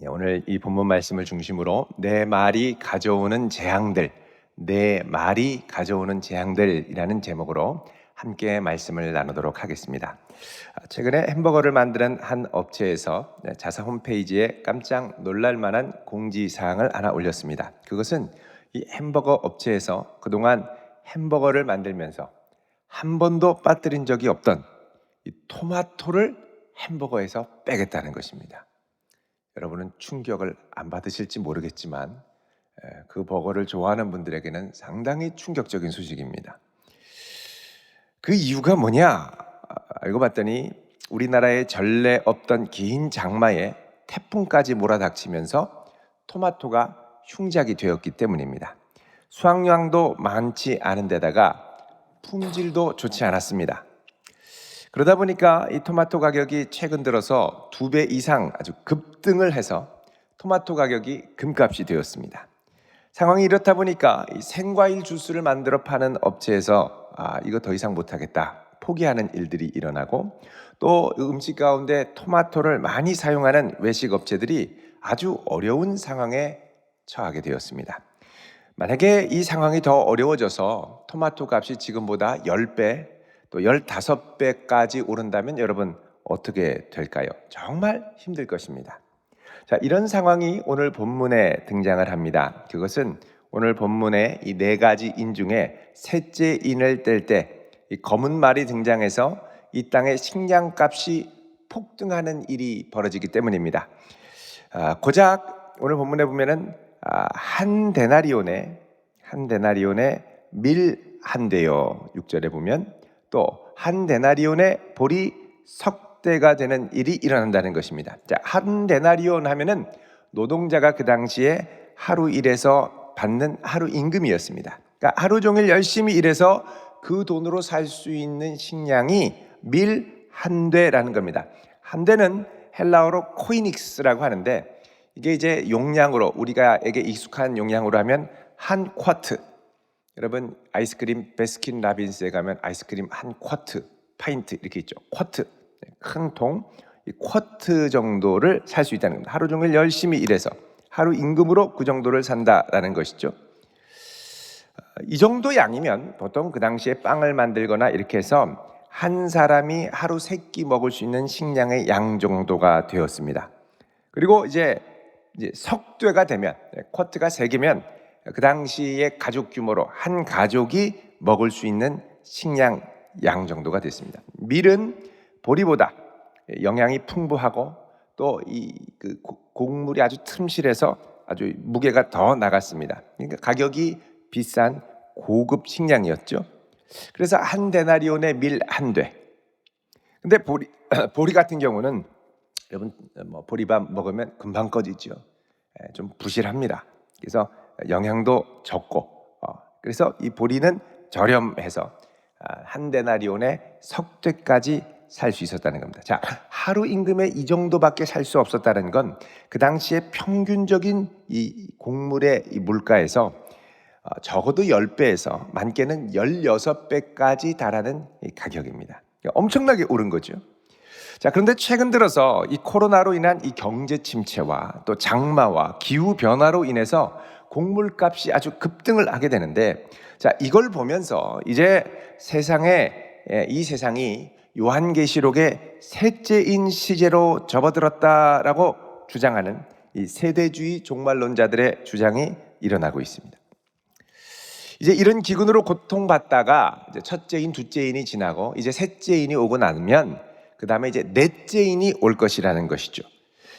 오늘 이 본문 말씀을 중심으로 내 말이 가져오는 재앙들, 내 말이 가져오는 재앙들이라는 제목으로 함께 말씀을 나누도록 하겠습니다. 최근에 햄버거를 만드는 한 업체에서 자사 홈페이지에 깜짝 놀랄 만한 공지사항을 하나 올렸습니다. 그것은 이 햄버거 업체에서 그동안 햄버거를 만들면서 한 번도 빠뜨린 적이 없던 이 토마토를 햄버거에서 빼겠다는 것입니다. 여러분은 충격을 안 받으실지 모르겠지만 그 버거를 좋아하는 분들에게는 상당히 충격적인 소식입니다. 그 이유가 뭐냐? 알고 봤더니 우리나라에 전례 없던 긴 장마에 태풍까지 몰아닥치면서 토마토가 흉작이 되었기 때문입니다. 수확량도 많지 않은 데다가 품질도 좋지 않았습니다. 그러다 보니까 이 토마토 가격이 최근 들어서 2배 이상 아주 급등을 해서 토마토 가격이 금값이 되었습니다. 상황이 이렇다 보니까 이 생과일 주스를 만들어 파는 업체에서 이거 더 이상 못하겠다 포기하는 일들이 일어나고, 또 음식 가운데 토마토를 많이 사용하는 외식 업체들이 아주 어려운 상황에 처하게 되었습니다. 만약에 이 상황이 더 어려워져서 토마토 값이 지금보다 10배 또 15배까지 오른다면 여러분 어떻게 될까요? 정말 힘들 것입니다. 자, 이런 상황이 오늘 본문에 등장을 합니다. 그것은 오늘 본문의 이 4가지 인 중에 셋째 인을 뗄 때 이 검은 말이 등장해서 이 땅의 식량값이 폭등하는 일이 벌어지기 때문입니다. 고작 오늘 본문에 보면은 한 데나리온에 밀 한 대요. 6절에 보면 또 한 데나리온에 보리 석 대가 되는 일이 일어난다는 것입니다. 자, 한 데나리온 하면은 노동자가 그 당시에 하루 일해서 받는 하루 임금이었습니다. 그러니까 하루 종일 열심히 일해서 그 돈으로 살 수 있는 식량이 밀 한 대라는 겁니다. 한 대는 헬라어로 코이닉스라고 하는데, 이게 이제 용량으로 우리가에게 익숙한 용량으로 하면 한 쿼트. 여러분 아이스크림 베스킨 라빈스에 가면 아이스크림 한 쿼트, 파인트 이렇게 있죠. 쿼트, 큰 통, 이 쿼트 정도를 살 수 있다는 겁니다. 하루 종일 열심히 일해서 하루 임금으로 그 정도를 산다라는 것이죠. 이 정도 양이면 보통 그 당시에 빵을 만들거나 이렇게 해서 한 사람이 하루 3끼 먹을 수 있는 식량의 양 정도가 되었습니다. 그리고 이제 석되가 되면, 쿼트가 3개면 그 당시의 가족 규모로 한 가족이 먹을 수 있는 식량 양 정도가 됐습니다. 밀은 보리보다 영양이 풍부하고 또 이 곡물이 아주 틈실해서 아주 무게가 더 나갔습니다. 그러니까 가격이 비싼 고급 식량이었죠. 그래서 한 데나리온에 밀 한 대. 근데 보리 같은 경우는 여러분 보리밥 먹으면 금방 꺼지죠. 좀 부실합니다. 그래서 영양도 적고, 그래서 이 보리는 저렴해서 한 데나리온에 석 대까지 살 수 있었다는 겁니다. 자, 하루 임금에 이 정도밖에 살 수 없었다는 건 그 당시에 평균적인 이 곡물의 이 물가에서 적어도 10배에서 많게는 16배까지 달하는 이 가격입니다. 엄청나게 오른 거죠. 자, 그런데 최근 들어서 이 코로나로 인한 이 경제 침체와 또 장마와 기후 변화로 인해서 곡물값이 아주 급등을 하게 되는데, 자, 이걸 보면서 이제 이 세상이 요한계시록의 셋째인 시제로 접어들었다라고 주장하는 이 세대주의 종말론자들의 주장이 일어나고 있습니다. 이제 이런 기근으로 고통받다가 이제 첫째인, 둘째인이 지나고 이제 셋째인이 오고 나면 그 다음에 이제 넷째인이 올 것이라는 것이죠.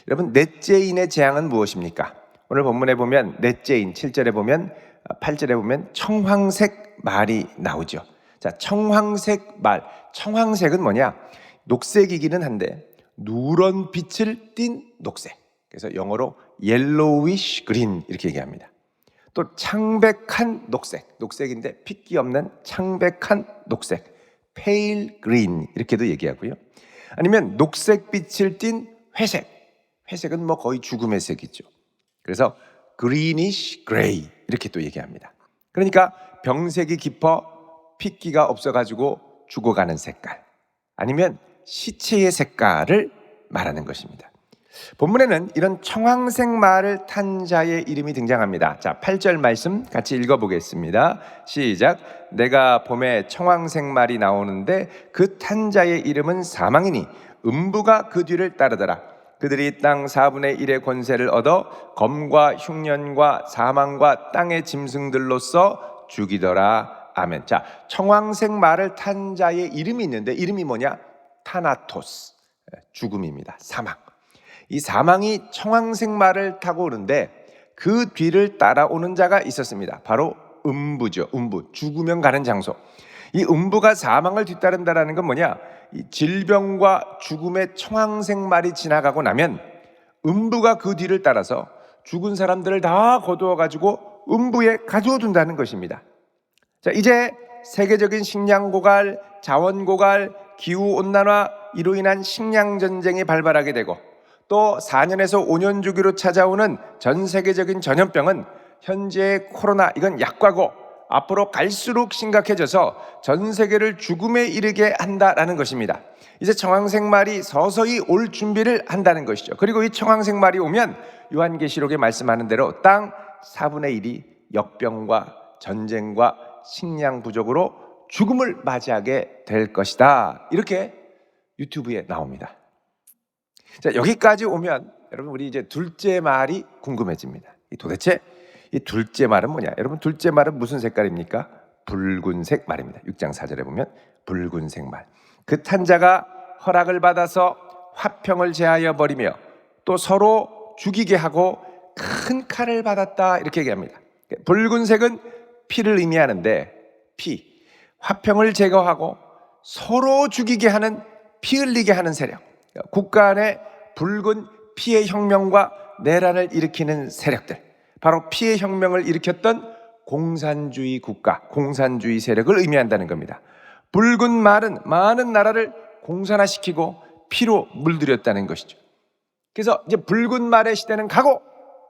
여러분, 넷째인의 재앙은 무엇입니까? 오늘 본문에 보면 넷째인 7절에 보면 8절에 보면 청황색 말이 나오죠. 자, 청황색 말, 청황색은 뭐냐? 녹색이기는 한데 누런 빛을 띤 녹색. 그래서 영어로 yellowish green 이렇게 얘기합니다. 또 창백한 녹색, 녹색인데 핏기 없는 창백한 녹색, pale green 이렇게도 얘기하고요. 아니면 녹색빛을 띤 회색, 회색은 뭐 거의 죽음의 색이죠. 그래서 greenish gray 이렇게 또 얘기합니다. 그러니까 병색이 깊어 핏기가 없어가지고 죽어가는 색깔, 아니면 시체의 색깔을 말하는 것입니다. 본문에는 이런 청황색 말을 탄 자의 이름이 등장합니다. 자, 8절 말씀 같이 읽어보겠습니다. 시작. 내가 봄에 청황색 말이 나오는데 그 탄 자의 이름은 사망이니 음부가 그 뒤를 따르더라. 그들이 땅 4분의 1의 권세를 얻어 검과 흉년과 사망과 땅의 짐승들로서 죽이더라. 아멘. 자, 청황색 말을 탄 자의 이름이 있는데 이름이 뭐냐? 타나토스, 죽음입니다. 사망. 이 사망이 청황색 말을 타고 오는데 그 뒤를 따라오는 자가 있었습니다. 바로 음부죠. 음부, 죽으면 가는 장소. 이 음부가 사망을 뒤따른다라는 건 뭐냐? 이 질병과 죽음의 청황색 말이 지나가고 나면 음부가 그 뒤를 따라서 죽은 사람들을 다 거두어 가지고 음부에 가두어 둔다는 것입니다. 자, 이제 세계적인 식량 고갈, 자원 고갈, 기후 온난화 이로 인한 식량 전쟁이 발발하게 되고 또 4년에서 5년 주기로 찾아오는 전 세계적인 전염병은 현재의 코로나, 이건 약과고 앞으로 갈수록 심각해져서 전 세계를 죽음에 이르게 한다라는 것입니다. 이제 청황색 말이 서서히 올 준비를 한다는 것이죠. 그리고 이 청황색 말이 오면 요한계시록에 말씀하는 대로 땅 4분의 1이 역병과 전쟁과 식량 부족으로 죽음을 맞이하게 될 것이다. 이렇게 유튜브에 나옵니다. 자, 여기까지 오면 여러분 우리 이제 둘째 말이 궁금해집니다. 도대체 이 둘째 말은 뭐냐? 여러분 둘째 말은 무슨 색깔입니까? 붉은색 말입니다. 6장 4절에 보면 붉은색 말. 그 탄 자가 허락을 받아서 화평을 제하여 버리며 또 서로 죽이게 하고 큰 칼을 받았다 이렇게 얘기합니다. 붉은색은 피를 의미하는데 피, 화평을 제거하고 서로 죽이게 하는 피 흘리게 하는 세력, 국가 안에 붉은 피의 혁명과 내란을 일으키는 세력들, 바로 피의 혁명을 일으켰던 공산주의 국가, 공산주의 세력을 의미한다는 겁니다. 붉은 말은 많은 나라를 공산화시키고 피로 물들였다는 것이죠. 그래서 이제 붉은 말의 시대는 가고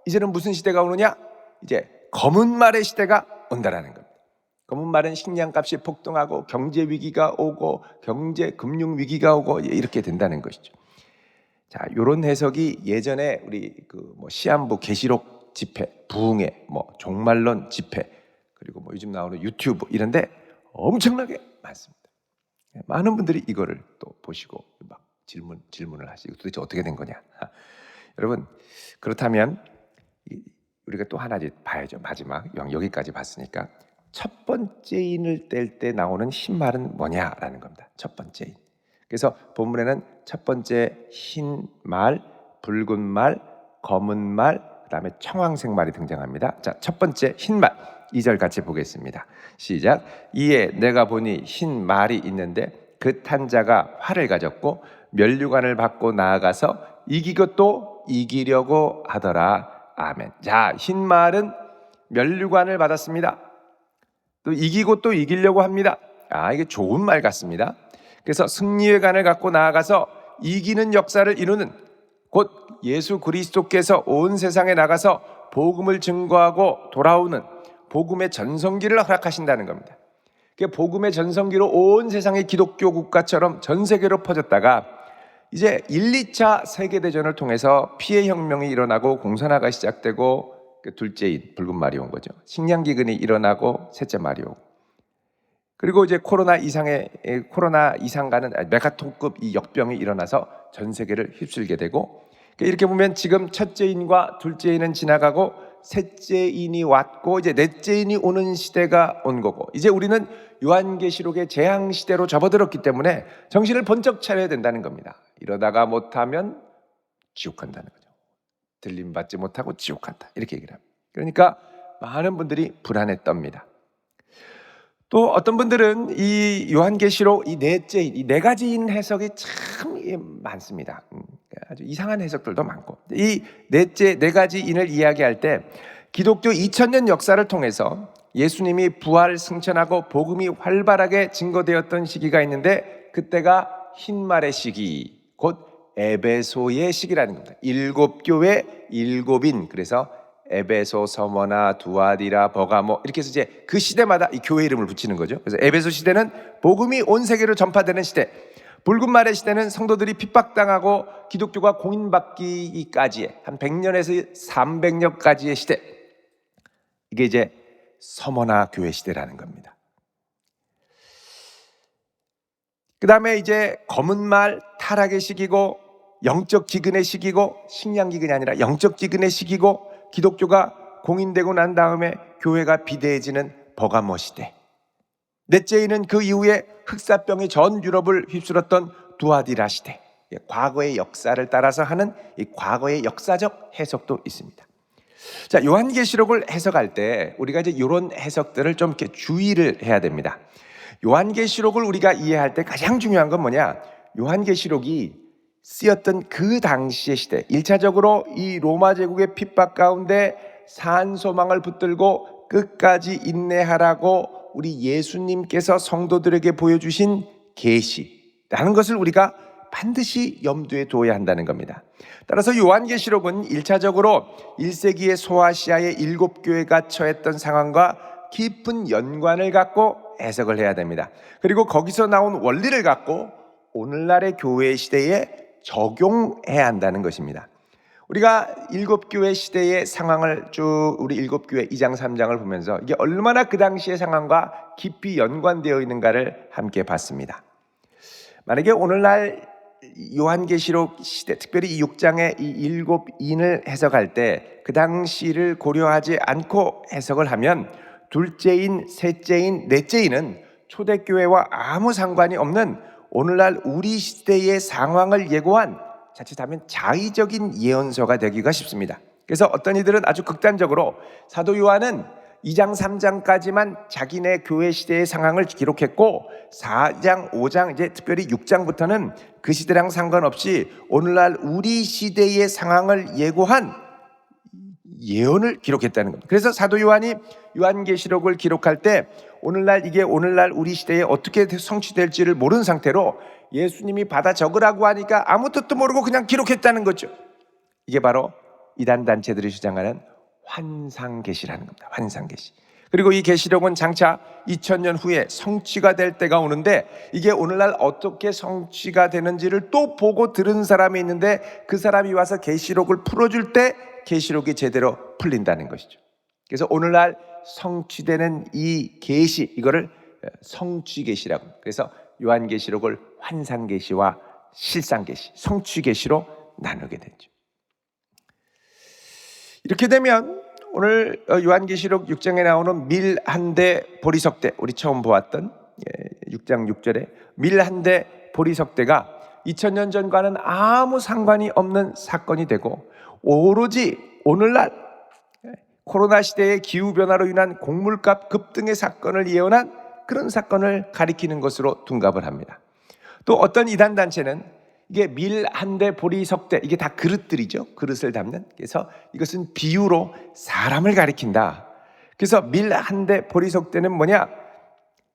이제는 무슨 시대가 오느냐? 이제 검은 말의 시대가 온다라는 겁니다. 검은 말은 식량값이 폭등하고 경제 위기가 오고 경제 금융 위기가 오고 이렇게 된다는 것이죠. 자, 이런 해석이 예전에 우리 시한부 계시록 집회, 부흥회, 종말론 집회, 그리고 요즘 나오는 유튜브 이런데 엄청나게 많습니다. 많은 분들이 이거를 또 보시고 막 질문을 하시고 도대체 어떻게 된 거냐? 여러분, 그렇다면 우리가 또 하나 봐야죠. 마지막 여기까지 봤으니까 첫 번째 인을 뗄 때 나오는 흰 말은 뭐냐라는 겁니다. 첫 번째 인. 그래서 본문에는 첫 번째 흰 말, 붉은 말, 검은 말, 그다음에 청황색 말이 등장합니다. 자, 첫 번째 흰 말 2절 같이 보겠습니다. 시작. 이에 내가 보니 흰 말이 있는데 그 탄 자가 활을 가졌고 면류관을 받고 나아가서 이기고 또 이기려고 하더라. 아멘. 자, 흰 말은 면류관을 받았습니다. 또 이기고 또 이기려고 합니다. 이게 좋은 말 같습니다. 그래서 승리의 관을 갖고 나아가서 이기는 역사를 이루는, 곧 예수 그리스도께서 온 세상에 나가서 복음을 증거하고 돌아오는 복음의 전성기를 허락하신다는 겁니다. 복음의 전성기로 온 세상의 기독교 국가처럼 전 세계로 퍼졌다가 이제 1, 2차 세계대전을 통해서 피해 혁명이 일어나고 공산화가 시작되고 둘째인 붉은 말이 온 거죠. 식량기근이 일어나고 셋째 말이 오고, 그리고 이제 코로나 이상가는 메가톤급 이 역병이 일어나서 전 세계를 휩쓸게 되고, 이렇게 보면 지금 첫째인과 둘째인은 지나가고 셋째인이 왔고 이제 넷째인이 오는 시대가 온 거고, 이제 우리는 요한계시록의 재앙시대로 접어들었기 때문에 정신을 번쩍 차려야 된다는 겁니다. 이러다가 못하면 지옥 간다는 거죠. 들림받지 못하고 지옥 간다 이렇게 얘기를 합니다. 그러니까 많은 분들이 불안에 떱니다. 또 어떤 분들은 이 요한계시록 이 넷째인, 이 네 가지인 해석이 참 많습니다. 아주 이상한 해석들도 많고, 이 넷째 네 가지 인을 이야기할 때 기독교 2000년 역사를 통해서 예수님이 부활 승천하고 복음이 활발하게 증거되었던 시기가 있는데 그때가 흰말의 시기, 곧 에베소의 시기라는 겁니다. 7교회 7인, 그래서 에베소, 서머나, 두아디라, 버가모 이렇게 해서 이제 그 시대마다 이 교회 이름을 붙이는 거죠. 그래서 에베소 시대는 복음이 온 세계로 전파되는 시대, 붉은 말의 시대는 성도들이 핍박당하고 기독교가 공인받기까지의 한 100년에서 300년까지의 시대, 이게 이제 서머나 교회 시대라는 겁니다. 그 다음에 이제 검은 말 타락의 시기고, 영적 기근의 시기고, 식량 기근이 아니라 영적 기근의 시기고, 기독교가 공인되고 난 다음에 교회가 비대해지는 버가모 시대. 넷째에는 그 이후에 흑사병이 전 유럽을 휩쓸었던 두아디라 시대. 과거의 역사를 따라서 하는 이 과거의 역사적 해석도 있습니다. 자, 요한계시록을 해석할 때 우리가 이제 이런 해석들을 좀 이렇게 주의를 해야 됩니다. 요한계시록을 우리가 이해할 때 가장 중요한 건 뭐냐? 요한계시록이 쓰였던 그 당시의 시대, 1차적으로 이 로마 제국의 핍박 가운데 산 소망을 붙들고 끝까지 인내하라고 우리 예수님께서 성도들에게 보여주신 계시라는 것을 우리가 반드시 염두에 둬야 한다는 겁니다. 따라서 요한계시록은 1차적으로 1세기의 소아시아의 7교회가 처했던 상황과 깊은 연관을 갖고 해석을 해야 됩니다. 그리고 거기서 나온 원리를 갖고 오늘날의 교회 시대에 적용해야 한다는 것입니다. 우리가 7교회 시대의 상황을 쭉 우리 7교회 2장 3장을 보면서 이게 얼마나 그 당시의 상황과 깊이 연관되어 있는가를 함께 봤습니다. 만약에 오늘날 요한계시록 시대, 특별히 이 6장의 이 7인을 해석할 때 그 당시를 고려하지 않고 해석을 하면 둘째인, 셋째인, 넷째인은 초대교회와 아무 상관이 없는 오늘날 우리 시대의 상황을 예고한 자칫하면 자의적인 예언서가 되기가 쉽습니다. 그래서 어떤 이들은 아주 극단적으로 사도 요한은 2장 3장까지만 자기네 교회 시대의 상황을 기록했고 4장 5장 이제 특별히 6장부터는 그 시대랑 상관없이 오늘날 우리 시대의 상황을 예고한 예언을 기록했다는 겁니다. 그래서 사도 요한이 요한계시록을 기록할 때 오늘날 이게 오늘날 우리 시대에 어떻게 성취될지를 모르는 상태로 예수님이 받아 적으라고 하니까 아무 뜻도 모르고 그냥 기록했다는 거죠. 이게 바로 이단 단체들이 주장하는 환상계시라는 겁니다. 환상계시. 그리고 이 계시록은 장차 2000년 후에 성취가 될 때가 오는데 이게 오늘날 어떻게 성취가 되는지를 또 보고 들은 사람이 있는데 그 사람이 와서 계시록을 풀어줄 때 계시록이 제대로 풀린다는 것이죠. 그래서 오늘날 성취되는 이 계시, 이거를 성취계시라고. 그래서 요한계시록을 환상계시와 실상계시, 성취계시로 나누게 되죠. 이렇게 되면 오늘 요한계시록 6장에 나오는 밀 한 대 보리석대, 우리 처음 보았던 6장 6절에 밀 한 대 보리석대가 2000년 전과는 아무 상관이 없는 사건이 되고 오로지 오늘날 코로나 시대의 기후변화로 인한 곡물값 급등의 사건을 예언한 그런 사건을 가리키는 것으로 둔갑을 합니다. 또 어떤 이단단체는 이게 밀 한 대 보리석대, 이게 다 그릇들이죠. 그릇을 담는. 그래서 이것은 비유로 사람을 가리킨다. 그래서 밀 한 대 보리석대는 뭐냐?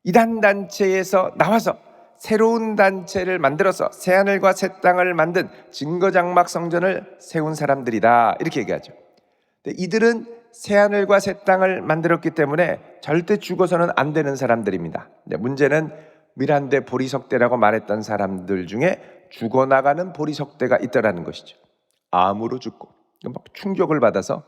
이단단체에서 나와서 새로운 단체를 만들어서 새하늘과 새 땅을 만든 증거장막 성전을 세운 사람들이다. 이렇게 얘기하죠. 이들은 새하늘과 새 땅을 만들었기 때문에 절대 죽어서는 안 되는 사람들입니다. 문제는 밀 한 대 보리석대라고 말했던 사람들 중에 죽어나가는 보리석대가 있다라는 것이죠. 암으로 죽고 막 충격을 받아서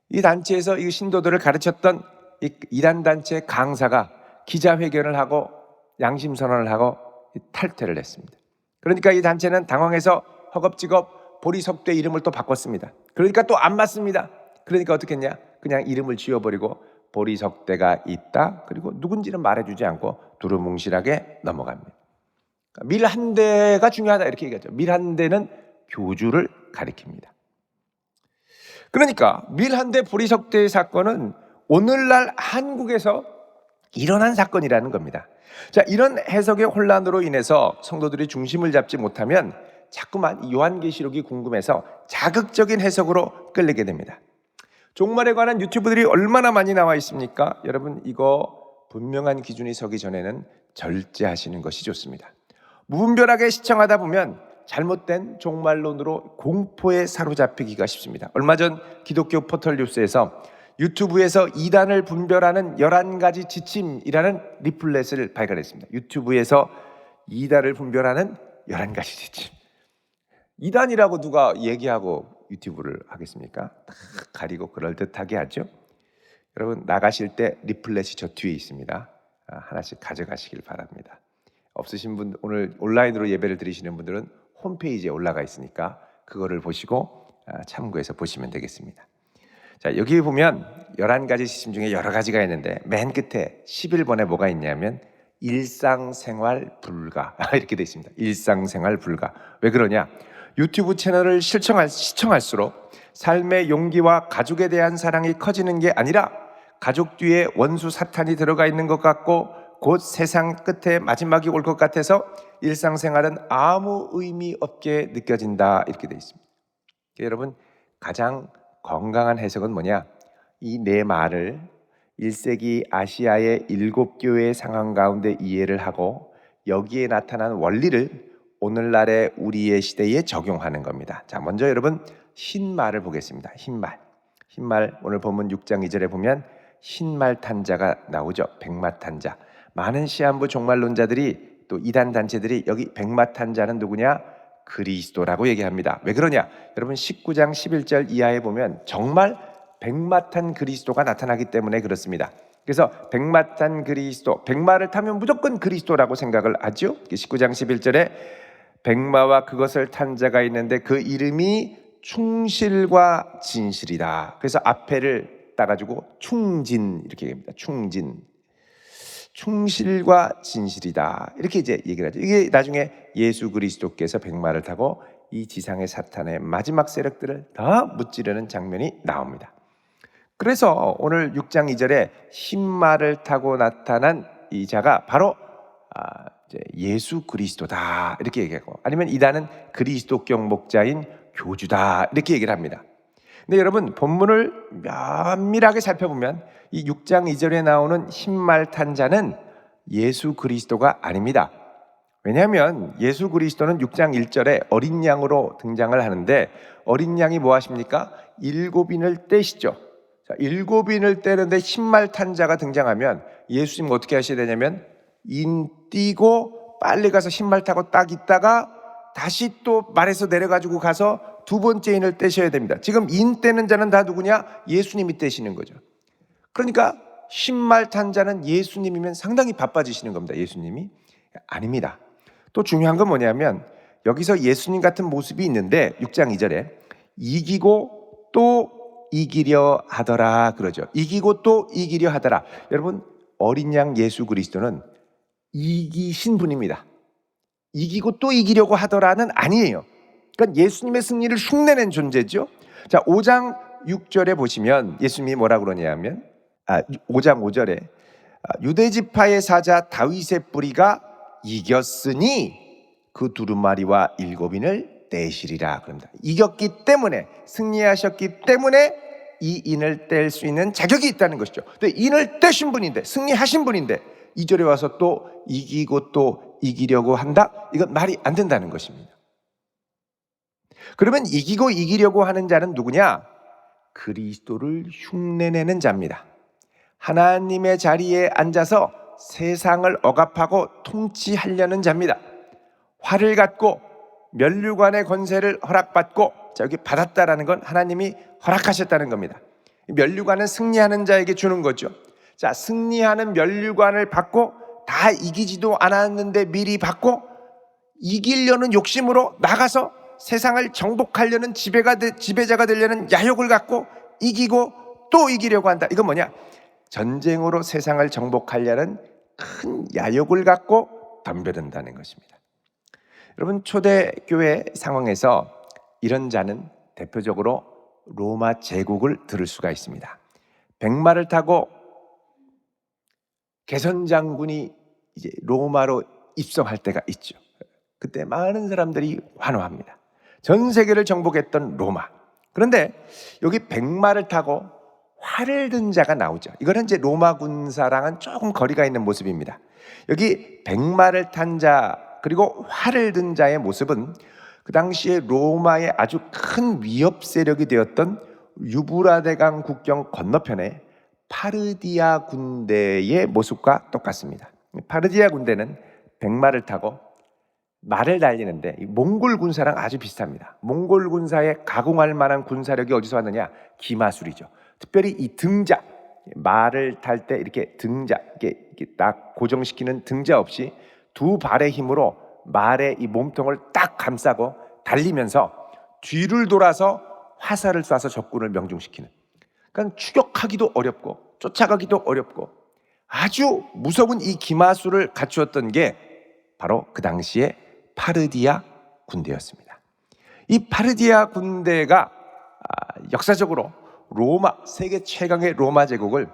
이 단체에서 이 신도들을 가르쳤던 이 이단단체 강사가 기자회견을 하고 양심선언을 하고 탈퇴를 했습니다. 그러니까 이 단체는 당황해서 허겁지겁 보리석대 이름을 또 바꿨습니다. 그러니까 또 안 맞습니다. 그러니까 어떻게 했냐? 그냥 이름을 지워버리고 보리석대가 있다. 그리고 누군지는 말해주지 않고 두루뭉실하게 넘어갑니다. 밀 한 대가 중요하다 이렇게 얘기하죠. 밀 한 대는 교주를 가리킵니다. 그러니까 밀 한 대 보리석대의 사건은 오늘날 한국에서 일어난 사건이라는 겁니다. 자, 이런 해석의 혼란으로 인해서 성도들이 중심을 잡지 못하면 자꾸만 요한계시록이 궁금해서 자극적인 해석으로 끌리게 됩니다. 종말에 관한 유튜브들이 얼마나 많이 나와 있습니까? 여러분, 이거 분명한 기준이 서기 전에는 절제하시는 것이 좋습니다. 무분별하게 시청하다 보면 잘못된 종말론으로 공포에 사로잡히기가 쉽습니다. 얼마 전 기독교 포털 뉴스에서 유튜브에서 이단을 분별하는 11가지 지침이라는 리플렛을 발간했습니다. 유튜브에서 이단을 분별하는 11가지 지침. 이단이라고 누가 얘기하고 유튜브를 하겠습니까? 딱 가리고 그럴듯하게 하죠. 여러분 나가실 때 리플렛이 저 뒤에 있습니다. 하나씩 가져가시길 바랍니다. 없으신 분, 오늘 온라인으로 예배를 드리시는 분들은 홈페이지에 올라가 있으니까 그거를 보시고 참고해서 보시면 되겠습니다. 자, 여기 보면 11가지 지침 중에 여러 가지가 있는데 맨 끝에 11번에 뭐가 있냐면 일상생활 불가 이렇게 되어 있습니다. 일상생활 불가. 왜 그러냐? 유튜브 채널을 시청할수록 삶의 용기와 가족에 대한 사랑이 커지는 게 아니라 가족 뒤에 원수 사탄이 들어가 있는 것 같고 곧 세상 끝에 마지막이 올 것 같아서 일상생활은 아무 의미 없게 느껴진다 이렇게 되어 있습니다. 여러분 가장 건강한 해석은 뭐냐? 이 네 말을 1세기 아시아의 7교회의 상황 가운데 이해를 하고 여기에 나타난 원리를 오늘날의 우리의 시대에 적용하는 겁니다. 자, 먼저 여러분 흰말을 보겠습니다. 흰말 오늘 본문 6장 2절에 보면 흰말 탄자가 나오죠. 백마탄자. 많은 시한부 종말론자들이 또 이단 단체들이 여기 백마탄자는 누구냐? 그리스도라고 얘기합니다. 왜 그러냐? 여러분 19장 11절 이하에 보면 정말 백마탄 그리스도가 나타나기 때문에 그렇습니다. 그래서 백마탄 그리스도, 백마를 타면 무조건 그리스도라고 생각을 하죠. 19장 11절에 백마와 그것을 탄 자가 있는데 그 이름이 충실과 진실이다. 그래서 앞에를 따가지고 충진 이렇게 얘기합니다. 충실과 진실이다. 이렇게 이제 얘기를 하죠. 이게 나중에 예수 그리스도께서 백마를 타고 이 지상의 사탄의 마지막 세력들을 다 무찌르는 장면이 나옵니다. 그래서 오늘 6장 2절에 흰말을 타고 나타난 이 자가 바로 이제 예수 그리스도다 이렇게 얘기하고, 아니면 이단은 그리스도격 목자인 교주다 이렇게 얘기를 합니다. 근데 여러분 본문을 면밀하게 살펴보면 이 6장 2절에 나오는 흰말 탄 자는 예수 그리스도가 아닙니다. 왜냐하면 예수 그리스도는 6장 1절에 어린 양으로 등장을 하는데 어린 양이 뭐 하십니까? 7인을 떼시죠. 자, 7인을 떼는데 흰말 탄 자가 등장하면 예수님 어떻게 하셔야 되냐면 인 띄고 빨리 가서 흰말 타고 딱 있다가 다시 또 말에서 내려가지고 가서 두 번째 인을 떼셔야 됩니다. 지금 인 떼는 자는 다 누구냐? 예수님이 떼시는 거죠. 그러니까 흰말 탄 자는 예수님이면 상당히 바빠지시는 겁니다. 예수님이 아닙니다. 또 중요한 건 뭐냐면 여기서 예수님 같은 모습이 있는데 6장 2절에 이기고 또 이기려 하더라 그러죠. 이기고 또 이기려 하더라. 여러분 어린 양 예수 그리스도는 이기신 분입니다. 이기고 또 이기려고 하더라는 아니에요. 그러니까 예수님의 승리를 흉내낸 존재죠. 자, 5장 6절에 보시면 예수님이 뭐라 그러냐면 5장 5절에 유대지파의 사자 다윗의 뿌리가 이겼으니 그 두루마리와 7인을 떼시리라 그럽니다. 이겼기 때문에, 승리하셨기 때문에 이 인을 뗄 수 있는 자격이 있다는 것이죠. 근데 인을 떼신 분인데, 승리하신 분인데 2절에 와서 또 이기고 또 이기려고 한다? 이건 말이 안 된다는 것입니다. 그러면 이기고 이기려고 하는 자는 누구냐? 그리스도를 흉내내는 자입니다. 하나님의 자리에 앉아서 세상을 억압하고 통치하려는 자입니다. 활을 갖고 면류관의 권세를 허락받고, 자, 여기 받았다라는 건 하나님이 허락하셨다는 겁니다. 면류관은 승리하는 자에게 주는 거죠. 자, 승리하는 면류관을 받고 다 이기지도 않았는데 미리 받고 이기려는 욕심으로 나가서 세상을 정복하려는 지배자가 되려는 야욕을 갖고 이기고 또 이기려고 한다. 이건 뭐냐? 전쟁으로 세상을 정복하려는 큰 야욕을 갖고 덤벼든다는 것입니다. 여러분 초대교회 상황에서 이런 자는 대표적으로 로마 제국을 들을 수가 있습니다. 백마를 타고 개선 장군이 이제 로마로 입성할 때가 있죠. 그때 많은 사람들이 환호합니다. 전 세계를 정복했던 로마. 그런데 여기 백마를 타고 활을 든 자가 나오죠. 이거는 이제 로마 군사랑은 조금 거리가 있는 모습입니다. 여기 백마를 탄 자 그리고 활을 든 자의 모습은 그 당시에 로마의 아주 큰 위협 세력이 되었던 유브라데강 국경 건너편에 파르디아 군대의 모습과 똑같습니다. 파르디아 군대는 백마를 타고 말을 달리는데 이 몽골 군사랑 아주 비슷합니다. 몽골 군사에 가공할 만한 군사력이 어디서 왔느냐? 기마술이죠. 특별히 이 등자, 말을 탈 때 이렇게 등자, 이렇게 딱 고정시키는 등자 없이 두 발의 힘으로 말의 이 몸통을 딱 감싸고 달리면서 뒤를 돌아서 화살을 쏴서 적군을 명중시키는. 그러니까 추격하기도 어렵고 쫓아가기도 어렵고 아주 무서운 이 기마술을 갖추었던 게 바로 그 당시에 파르디아 군대였습니다. 이 파르디아 군대가 역사적으로 로마, 세계 최강의 로마 제국을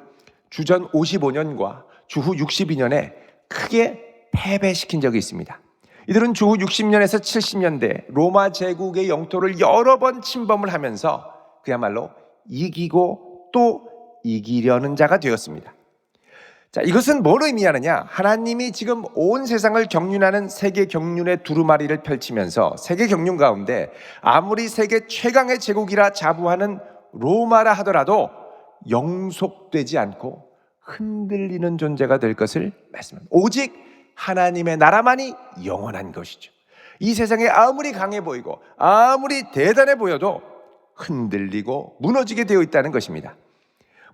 주전 55년과 주후 62년에 크게 패배시킨 적이 있습니다. 이들은 주후 60년에서 70년대 로마 제국의 영토를 여러 번 침범을 하면서 그야말로 이기고 또 이기려는 자가 되었습니다. 자, 이것은 뭘 의미하느냐? 하나님이 지금 온 세상을 경륜하는 세계 경륜의 두루마리를 펼치면서 세계 경륜 가운데 아무리 세계 최강의 제국이라 자부하는 로마라 하더라도 영속되지 않고 흔들리는 존재가 될 것을 말씀합니다. 오직 하나님의 나라만이 영원한 것이죠. 이 세상에 아무리 강해 보이고 아무리 대단해 보여도 흔들리고 무너지게 되어 있다는 것입니다.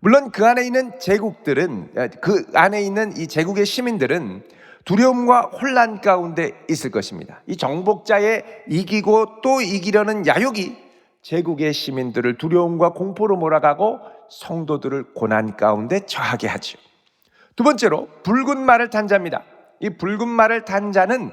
물론 그 안에 있는 제국들은, 그 안에 있는 이 제국의 시민들은 두려움과 혼란 가운데 있을 것입니다. 이 정복자의 이기고 또 이기려는 야욕이 제국의 시민들을 두려움과 공포로 몰아가고 성도들을 고난 가운데 처하게 하죠. 두 번째로 붉은 말을 탄 자입니다. 이 붉은 말을 탄 자는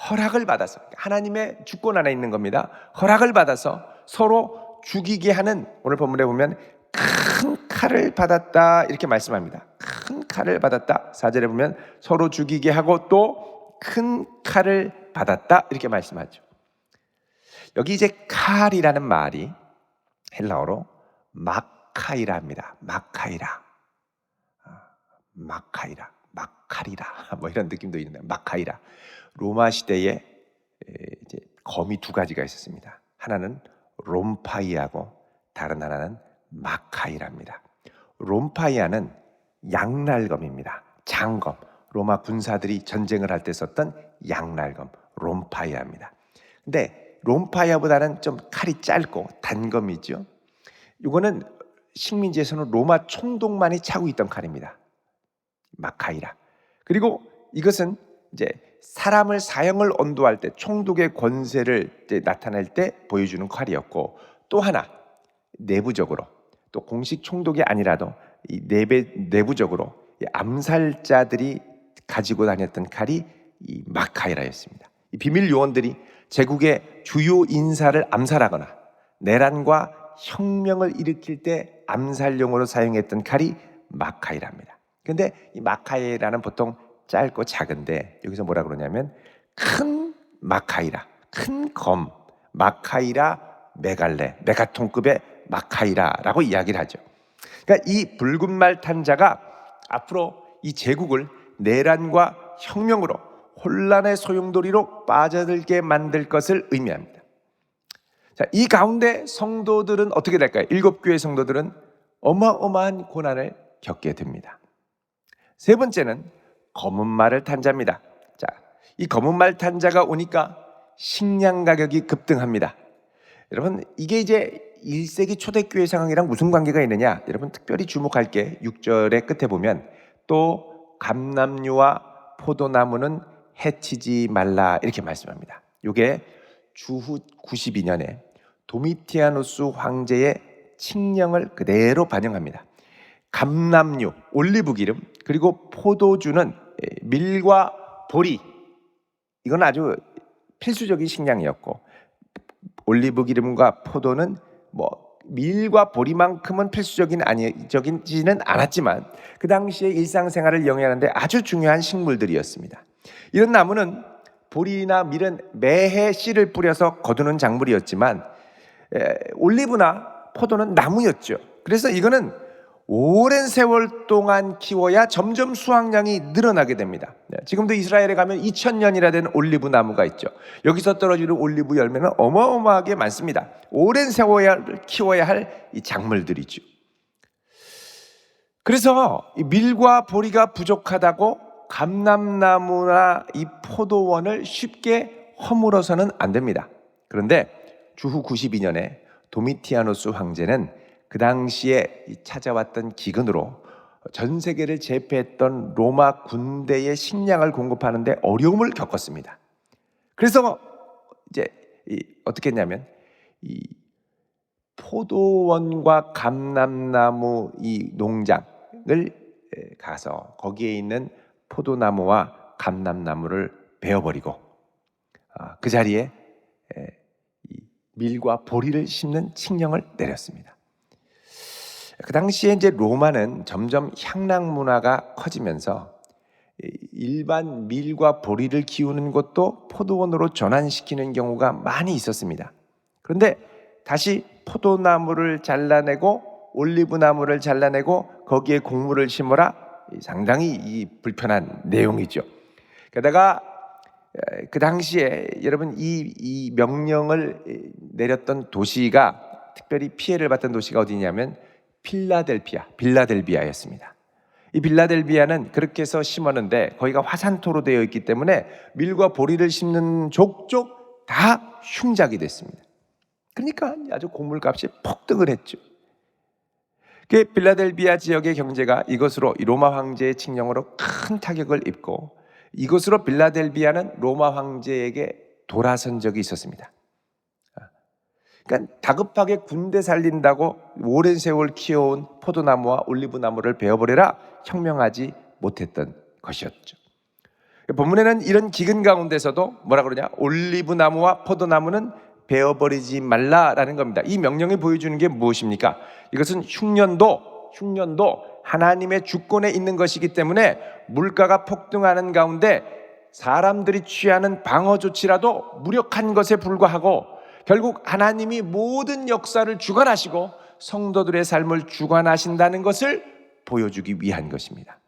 허락을 받아서, 하나님의 주권 안에 있는 겁니다. 허락을 받아서 서로 죽이게 하는, 오늘 본문에 보면 큰 칼을 받았다 이렇게 말씀합니다. 큰 칼을 받았다. 4절에 보면 서로 죽이게 하고 또 큰 칼을 받았다 이렇게 말씀하죠. 여기 이제 칼이라는 말이 헬라어로 마카이라입니다. 마카이라, 마카리라 뭐 이런 느낌도 있는데 마카이라. 로마 시대에 이제 검이 두 가지가 있었습니다. 하나는 롬파이아고 다른 하나는 마카이라입니다. 롬파이아는 양날검입니다. 장검. 로마 군사들이 전쟁을 할 때 썼던 양날검 롬파이아입니다. 근데 롬파이아보다는 좀 칼이 짧고 단검이죠. 이거는 식민지에서는 로마 총독만이 차고 있던 칼입니다. 마카이라. 그리고 이것은 이제 사람을 사형을 언도할 때 총독의 권세를 이제 나타낼 때 보여주는 칼이었고, 또 하나 내부적으로 또 공식 총독이 아니라도 이 내부적으로 이 암살자들이 가지고 다녔던 칼이 이 마카이라였습니다. 이 비밀 요원들이 제국의 주요 인사를 암살하거나 내란과 혁명을 일으킬 때 암살용으로 사용했던 칼이 마카이라입니다. 그런데 이 마카이라는 보통 짧고 작은데 여기서 뭐라 그러냐면 큰 마카이라, 큰 검, 마카이라 메갈레, 메가톤급의 마카이라라고 이야기를 하죠. 그러니까 이 붉은 말 탄 자가 앞으로 이 제국을 내란과 혁명으로 혼란의 소용돌이로 빠져들게 만들 것을 의미합니다. 자, 이 가운데 성도들은 어떻게 될까요? 7교회 성도들은 어마어마한 고난을 겪게 됩니다. 세 번째는 검은 말을 탄 자입니다. 자, 이 검은 말 탄 자가 오니까 식량 가격이 급등합니다. 여러분, 이게 이제 1세기 초대교회 상황이랑 무슨 관계가 있느냐? 여러분 특별히 주목할 게 6절의 끝에 보면 또 감람류와 포도나무는 해치지 말라 이렇게 말씀합니다. 이게 주후 92년에 도미티아누스 황제의 칙령을 그대로 반영합니다. 감람류, 올리브기름, 그리고 포도주는 밀과 보리, 이건 아주 필수적인 식량이었고, 올리브기름과 포도는 밀과 보리만큼은 필수적이지는 않았지만 그 당시에 일상생활을 영위하는데 아주 중요한 식물들이었습니다. 이런 나무는 보리나 밀은 매해 씨를 뿌려서 거두는 작물이었지만 올리브나 포도는 나무였죠. 그래서 이거는 오랜 세월 동안 키워야 점점 수확량이 늘어나게 됩니다. 지금도 이스라엘에 가면 2000년이나 된 올리브 나무가 있죠. 여기서 떨어지는 올리브 열매는 어마어마하게 많습니다. 오랜 세월 키워야 할 이 작물들이죠. 그래서 이 밀과 보리가 부족하다고 감람나무나 이 포도원을 쉽게 허물어서는 안 됩니다. 그런데 주후 92년에 도미티아누스 황제는 그 당시에 찾아왔던 기근으로 전 세계를 제패했던 로마 군대의 식량을 공급하는데 어려움을 겪었습니다. 그래서 이제 어떻게 했냐면 이 포도원과 감람나무 이 농장을 가서 거기에 있는 포도나무와 감람나무를 베어버리고 그 자리에 밀과 보리를 심는 칙령을 내렸습니다. 그 당시에 이제 로마는 점점 향락 문화가 커지면서 일반 밀과 보리를 키우는 것도 포도원으로 전환시키는 경우가 많이 있었습니다. 그런데 다시 포도나무를 잘라내고 올리브나무를 잘라내고 거기에 곡물을 심어라, 상당히 불편한 내용이죠. 게다가 그 당시에 여러분 이 명령을 내렸던 도시가, 특별히 피해를 봤던 도시가 어디냐면 빌라델비아였습니다. 이 빌라델비아는 그렇게 해서 심었는데 거기가 화산토로 되어 있기 때문에 밀과 보리를 심는 족족 다 흉작이 됐습니다. 그러니까 아주 곡물값이 폭등을 했죠. 그 빌라델비아 지역의 경제가 이것으로 로마 황제의 칙령으로 큰 타격을 입고, 이것으로 빌라델비아는 로마 황제에게 돌아선 적이 있었습니다. 그러니까 다급하게 군대 살린다고 오랜 세월 키워온 포도나무와 올리브나무를 베어버려라 혁명하지 못했던 것이었죠. 본문에는 이런 기근 가운데서도 뭐라 그러냐, 올리브나무와 포도나무는 베어버리지 말라라는 겁니다. 이 명령이 보여주는 게 무엇입니까? 이것은 흉년도 하나님의 주권에 있는 것이기 때문에 물가가 폭등하는 가운데 사람들이 취하는 방어 조치라도 무력한 것에 불과하고 결국 하나님이 모든 역사를 주관하시고 성도들의 삶을 주관하신다는 것을 보여주기 위한 것입니다.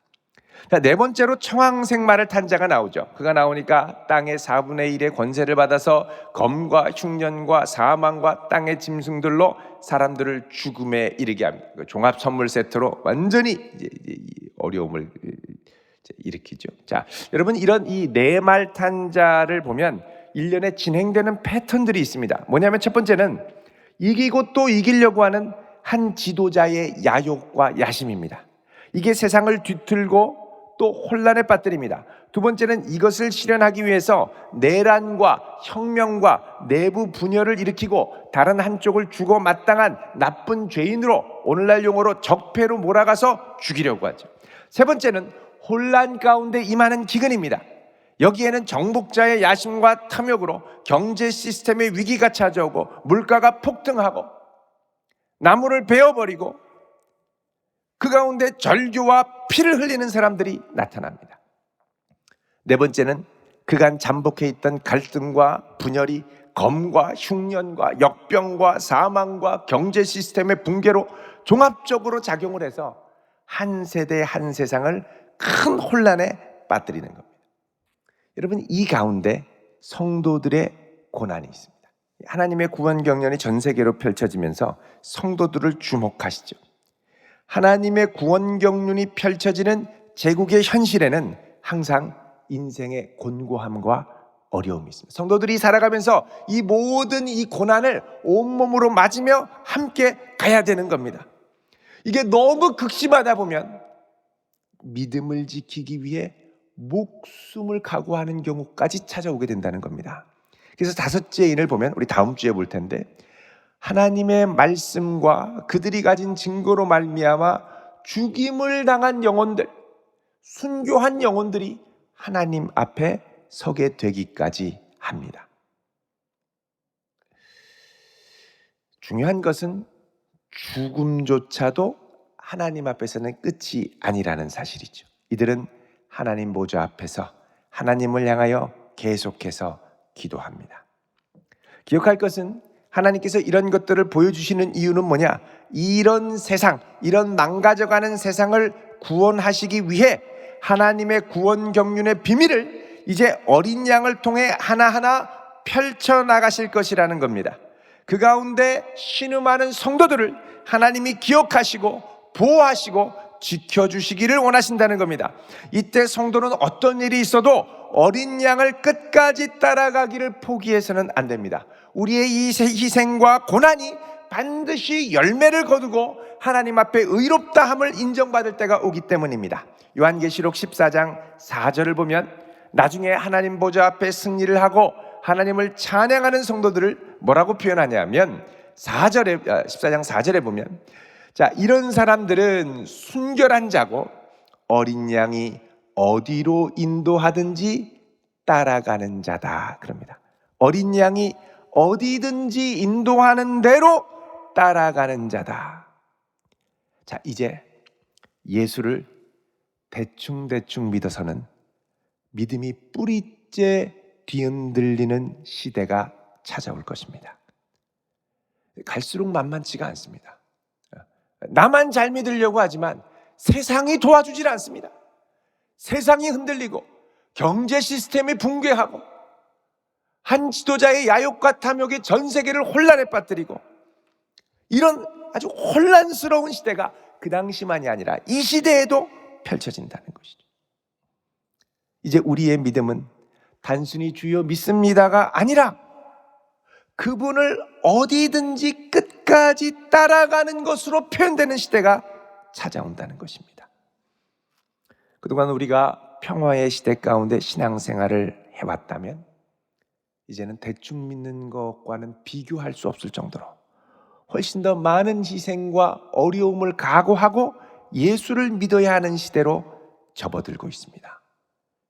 자, 네 번째로 청황생마를 탄 자가 나오죠. 그가 나오니까 땅의 4분의 1의 권세를 받아서 검과 흉년과 사망과 땅의 짐승들로 사람들을 죽음에 이르게 합니다. 종합 선물 세트로 완전히 이제 어려움을 일으키죠. 자, 여러분, 이런 이 네 말 탄 자를 보면 일련에 진행되는 패턴들이 있습니다. 뭐냐면 첫 번째는 이기고 또 이기려고 하는 한 지도자의 야욕과 야심입니다. 이게 세상을 뒤틀고 또 혼란에 빠뜨립니다. 두 번째는 이것을 실현하기 위해서 내란과 혁명과 내부 분열을 일으키고 다른 한쪽을 주고 마땅한 나쁜 죄인으로, 오늘날 용어로 적폐로 몰아가서 죽이려고 하죠. 세 번째는 혼란 가운데 임하는 기근입니다. 여기에는 정복자의 야심과 탐욕으로 경제 시스템의 위기가 찾아오고 물가가 폭등하고 나무를 베어버리고 그 가운데 절규와 피를 흘리는 사람들이 나타납니다. 네 번째는 그간 잠복해 있던 갈등과 분열이 검과 흉년과 역병과 사망과 경제 시스템의 붕괴로 종합적으로 작용을 해서 한 세대 한 세상을 큰 혼란에 빠뜨리는 겁니다. 여러분, 이 가운데 성도들의 고난이 있습니다. 하나님의 구원 경륜이 전 세계로 펼쳐지면서 성도들을 주목하시죠. 하나님의 구원 경륜이 펼쳐지는 제국의 현실에는 항상 인생의 곤고함과 어려움이 있습니다. 성도들이 살아가면서 이 모든 이 고난을 온몸으로 맞으며 함께 가야 되는 겁니다. 이게 너무 극심하다 보면 믿음을 지키기 위해 목숨을 각오하는 경우까지 찾아오게 된다는 겁니다. 그래서 다섯째 인을 보면 우리 다음 주에 볼 텐데, 하나님의 말씀과 그들이 가진 증거로 말미암아 죽임을 당한 영혼들, 순교한 영혼들이 하나님 앞에 서게 되기까지 합니다. 중요한 것은 죽음조차도 하나님 앞에서는 끝이 아니라는 사실이죠. 이들은 하나님 보좌 앞에서 하나님을 향하여 계속해서 기도합니다. 기억할 것은 하나님께서 이런 것들을 보여주시는 이유는 뭐냐? 이런 세상, 이런 망가져가는 세상을 구원하시기 위해 하나님의 구원 경륜의 비밀을 이제 어린 양을 통해 하나하나 펼쳐나가실 것이라는 겁니다. 그 가운데 신음하는 성도들을 하나님이 기억하시고 보호하시고 지켜주시기를 원하신다는 겁니다. 이때 성도는 어떤 일이 있어도 어린 양을 끝까지 따라가기를 포기해서는 안 됩니다. 우리의 이 희생과 고난이 반드시 열매를 거두고 하나님 앞에 의롭다함을 인정받을 때가 오기 때문입니다. 요한계시록 14장 4절을 보면 나중에 하나님 보좌 앞에 승리를 하고 하나님을 찬양하는 성도들을 뭐라고 표현하냐면 14장 4절에 보면 자, 이런 사람들은 순결한 자고 어린 양이 어디로 인도하든지 따라가는 자다 그럽니다. 어린 양이 어디든지 인도하는 대로 따라가는 자다. 자, 이제 예수를 대충대충 믿어서는 믿음이 뿌리째 뒤흔들리는 시대가 찾아올 것입니다. 갈수록 만만치가 않습니다. 나만 잘 믿으려고 하지만 세상이 도와주질 않습니다. 세상이 흔들리고 경제 시스템이 붕괴하고 한 지도자의 야욕과 탐욕이 전 세계를 혼란에 빠뜨리고 이런 아주 혼란스러운 시대가 그 당시만이 아니라 이 시대에도 펼쳐진다는 것이죠. 이제 우리의 믿음은 단순히 주여 믿습니다가 아니라 그분을 어디든지 끝까지 따라가는 것으로 표현되는 시대가 찾아온다는 것입니다. 그동안 우리가 평화의 시대 가운데 신앙생활을 해왔다면 이제는 대충 믿는 것과는 비교할 수 없을 정도로 훨씬 더 많은 희생과 어려움을 각오하고 예수를 믿어야 하는 시대로 접어들고 있습니다.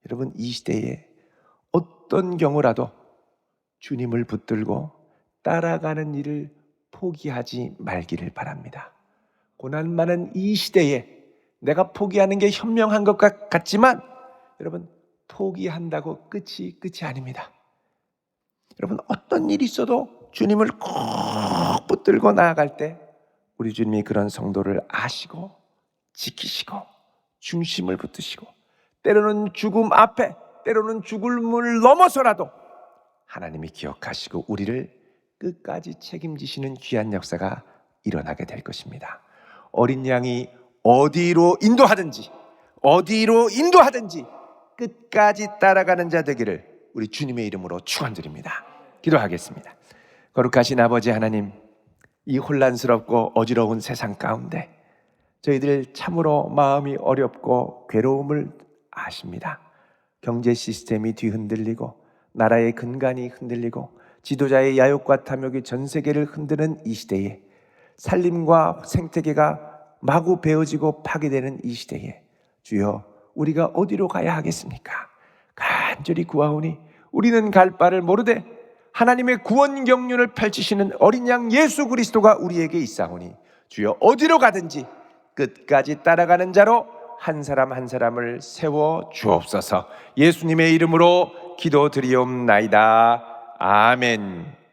여러분, 이 시대에 어떤 경우라도 주님을 붙들고 따라가는 일을 포기하지 말기를 바랍니다. 고난 많은 이 시대에 내가 포기하는 게 현명한 것 같지만 여러분, 포기한다고 끝이 아닙니다. 여러분, 어떤 일이 있어도 주님을 꼭 붙들고 나아갈 때 우리 주님이 그런 성도를 아시고 지키시고 중심을 붙드시고 때로는 죽음 앞에 때로는 죽음을 넘어서라도 하나님이 기억하시고 우리를 끝까지 책임지시는 귀한 역사가 일어나게 될 것입니다. 어린 양이 어디로 인도하든지 끝까지 따라가는 자 되기를 우리 주님의 이름으로 축원드립니다. 기도하겠습니다. 거룩하신 아버지 하나님, 이 혼란스럽고 어지러운 세상 가운데 저희들 참으로 마음이 어렵고 괴로움을 아십니다. 경제 시스템이 뒤흔들리고 나라의 근간이 흔들리고 지도자의 야욕과 탐욕이 전 세계를 흔드는 이 시대에 살림과 생태계가 마구 베어지고 파괴되는 이 시대에 주여, 우리가 어디로 가야 하겠습니까? 간절히 구하오니 우리는 갈 바를 모르되 하나님의 구원 경륜을 펼치시는 어린 양 예수 그리스도가 우리에게 있사오니 주여, 어디로 가든지 끝까지 따라가는 자로 한 사람 한 사람을 세워 주옵소서. 예수님의 이름으로 기도드리옵나이다. 아멘.